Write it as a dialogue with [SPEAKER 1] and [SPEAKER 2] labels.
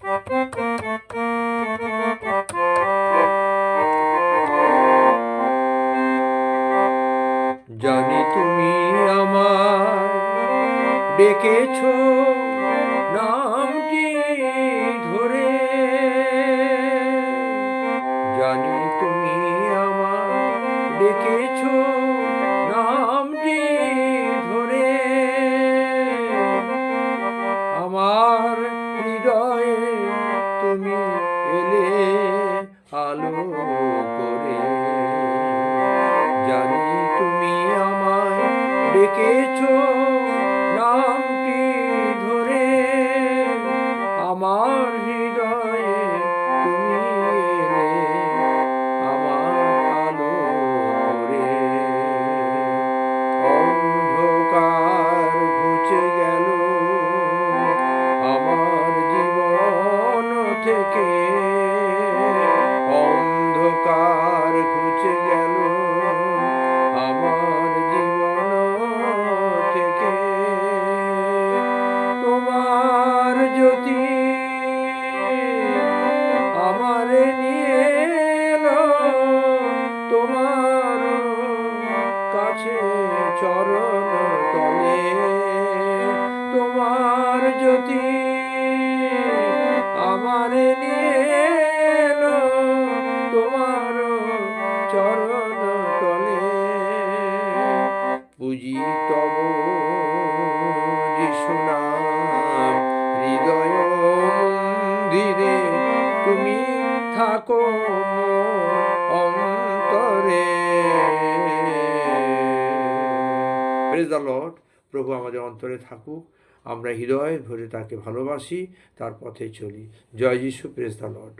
[SPEAKER 1] জানি তুমি আমায় ডেকেছ নামটি ধরে, জানি তুমি আমায় ডেকেছ নামটি ধরে, আমার হৃদয়ে তুমি এলে আলো করে, জানি তুমি আমায় ডেকেছ নামটি ধরে, আমার হৃদয়ে তুমি এলে আমার আলো করে। অন্ধকার ঘুচে গেল আমার জীবন থেকে, অন্ধকার ঘুচে গেল আমার জীবন থেকে, তোমার জ্যোতি আমারে নিয়ে এলো তোমার কাছে চরণ তলে, তোমার জ্যোতি আমারে নিয়ে এলো তোমার চরণ তলে। পুজি তব যিশু নাম হৃদয় মন্দিরে, তুমি থাকো অন্তরে। Praise the Lord. প্রভু আমাদের অন্তরে থাকুক, আমরা হৃদয় ভরে তাকে ভালোবাসি, তার পথে চলি। জয় যিশু। Praise the Lord.